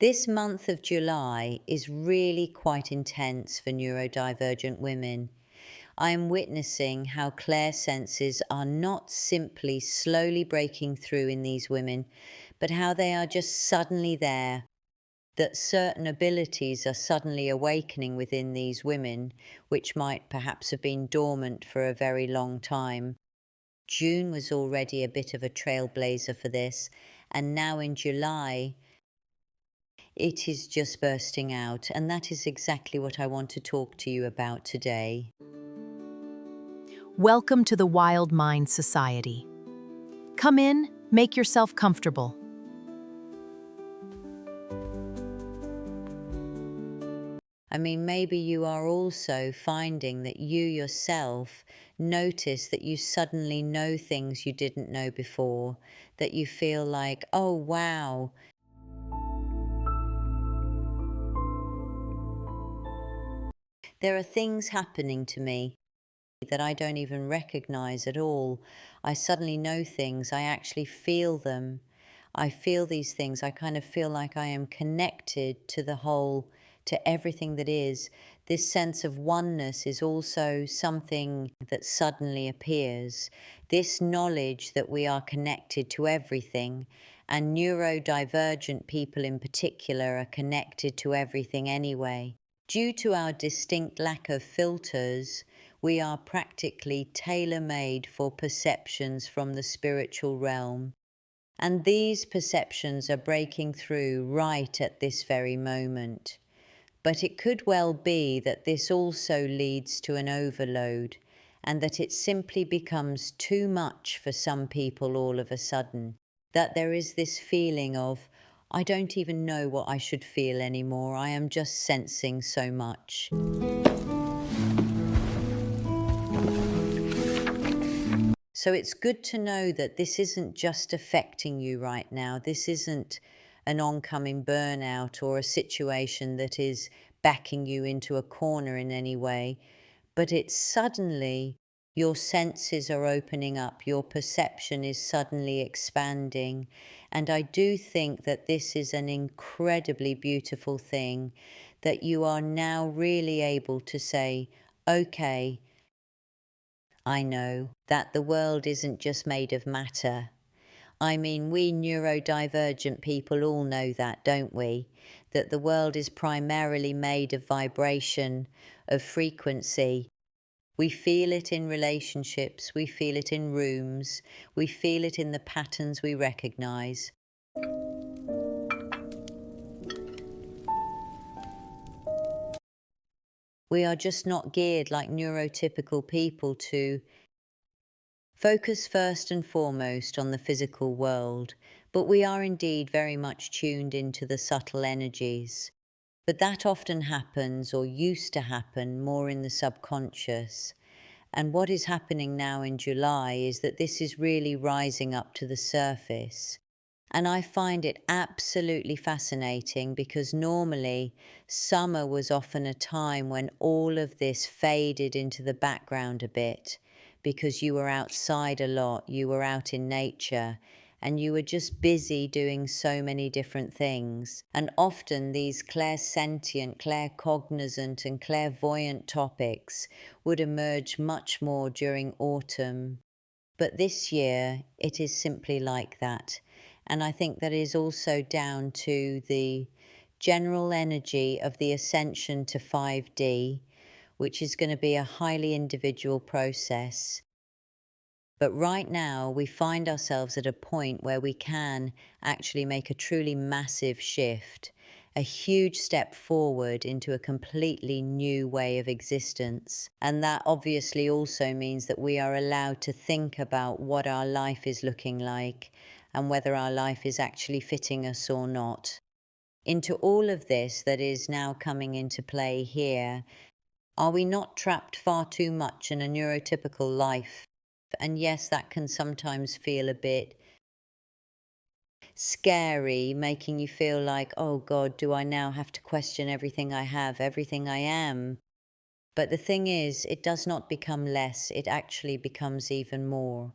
This month of July is really quite intense for neurodivergent women. I am witnessing how clair senses are not simply slowly breaking through in these women, but how they are just suddenly there, that certain abilities are suddenly awakening within these women, which might perhaps have been dormant for a very long time. June was already a bit of a trailblazer for this, and now in July, it is just bursting out, and that is exactly what I want to talk to you about today. Welcome to the Wild Mind Society. Come in, make yourself comfortable. I mean, maybe you are also finding that you yourself notice that you suddenly know things you didn't know before, that you feel like, oh, wow, there are things happening to me that I don't even recognize at all. I suddenly know things, I actually feel them. I feel these things. I kind of feel like I am connected to the whole, to everything that is. This sense of oneness is also something that suddenly appears. This knowledge that we are connected to everything, and neurodivergent people in particular are connected to everything anyway. Due to our distinct lack of filters, we are practically tailor-made for perceptions from the spiritual realm. And these perceptions are breaking through right at this very moment. But it could well be that this also leads to an overload, and that it simply becomes too much for some people all of a sudden. That there is this feeling of, I don't even know what I should feel anymore, I am just sensing so much. So it's good to know that this isn't just affecting you right now. This isn't an oncoming burnout or a situation that is backing you into a corner in any way, but it's suddenly your senses are opening up, your perception is suddenly expanding. And I do think that this is an incredibly beautiful thing, that you are now really able to say, okay, I know that the world isn't just made of matter. I mean, we neurodivergent people all know that, don't we? That the world is primarily made of vibration, of frequency. We feel it in relationships, we feel it in rooms, we feel it in the patterns we recognize. We are just not geared like neurotypical people to focus first and foremost on the physical world, but we are indeed very much tuned into the subtle energies. But that often happens, or used to happen, more in the subconscious. And what is happening now in July is that this is really rising up to the surface. And I find it absolutely fascinating because normally summer was often a time when all of this faded into the background a bit because you were outside a lot, you were out in nature, and you were just busy doing so many different things. And often these clairsentient, claircognizant, and clairvoyant topics would emerge much more during autumn. But this year, it is simply like that. And I think that is also down to the general energy of the ascension to 5D, which is going to be a highly individual process. But right now, we find ourselves at a point where we can actually make a truly massive shift, a huge step forward into a completely new way of existence. And that obviously also means that we are allowed to think about what our life is looking like and whether our life is actually fitting us or not. Into all of this that is now coming into play here, are we not trapped far too much in a neurotypical life? And yes, that can sometimes feel a bit scary, making you feel like, oh God, do I now have to question everything I have, everything I am? But the thing is, it does not become less, it actually becomes even more.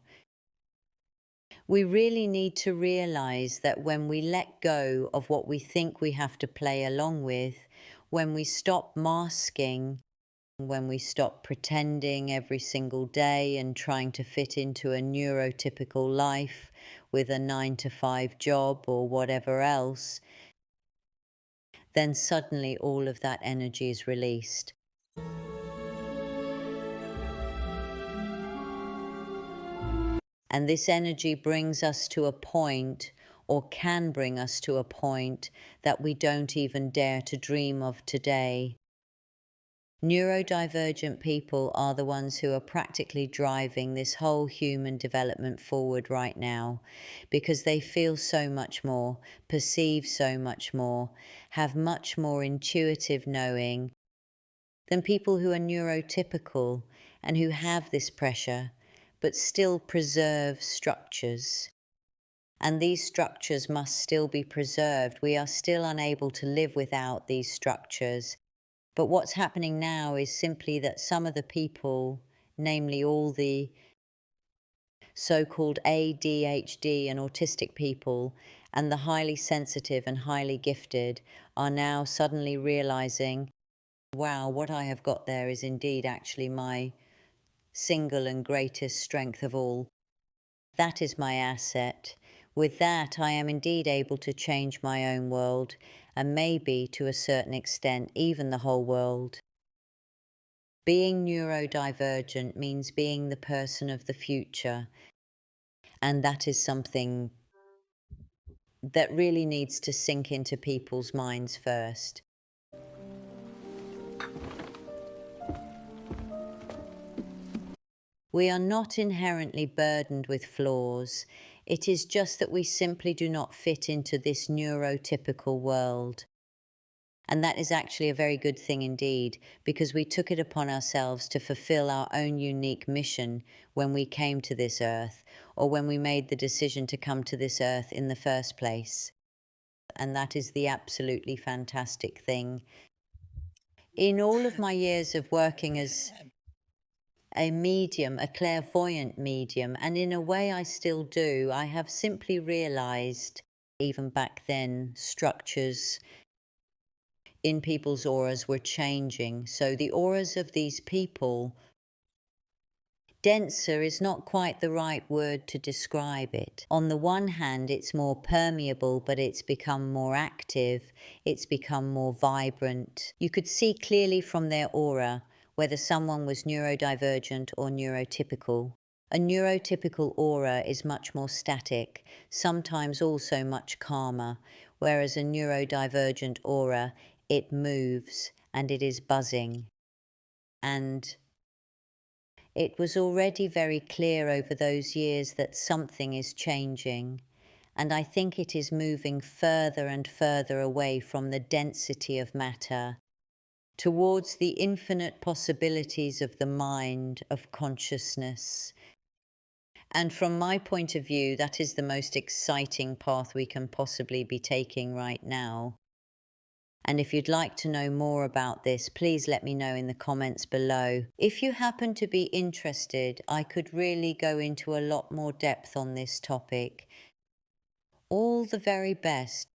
We really need to realize that when we let go of what we think we have to play along with, when we stop masking, when we stop pretending every single day and trying to fit into a neurotypical life with a 9 to 5 job or whatever else, then suddenly all of that energy is released. And this energy brings us to a point, or can bring us to a point, that we don't even dare to dream of today. Neurodivergent people are the ones who are practically driving this whole human development forward right now, because they feel so much more, perceive so much more, have much more intuitive knowing than people who are neurotypical and who have this pressure, but still preserve structures. And these structures must still be preserved. We are still unable to live without these structures. But what's happening now is simply that some of the people, namely all the so-called ADHD and autistic people, and the highly sensitive and highly gifted, are now suddenly realizing, wow, what I have got there is indeed actually my single and greatest strength of all. That is my asset. With that, I am indeed able to change my own world, and maybe, to a certain extent, even the whole world. Being neurodivergent means being the person of the future, and that is something that really needs to sink into people's minds first. We are not inherently burdened with flaws. It is just that we simply do not fit into this neurotypical world. And that is actually a very good thing indeed, because we took it upon ourselves to fulfill our own unique mission when we came to this earth, or when we made the decision to come to this earth in the first place. And that is the absolutely fantastic thing. In all of my years of working as a medium, a clairvoyant medium, and in a way I still do, I have simply realized, even back then, structures in people's auras were changing. So the auras of these people, denser is not quite the right word to describe it. On the one hand, it's more permeable, but it's become more active, it's become more vibrant. You could see clearly from their aura whether someone was neurodivergent or neurotypical. A neurotypical aura is much more static, sometimes also much calmer, whereas a neurodivergent aura, it moves and it is buzzing. And it was already very clear over those years that something is changing. And I think it is moving further and further away from the density of matter towards the infinite possibilities of the mind, of consciousness. And from my point of view, that is the most exciting path we can possibly be taking right now. And if you'd like to know more about this, please let me know in the comments below. If you happen to be interested, I could really go into a lot more depth on this topic. All the very best.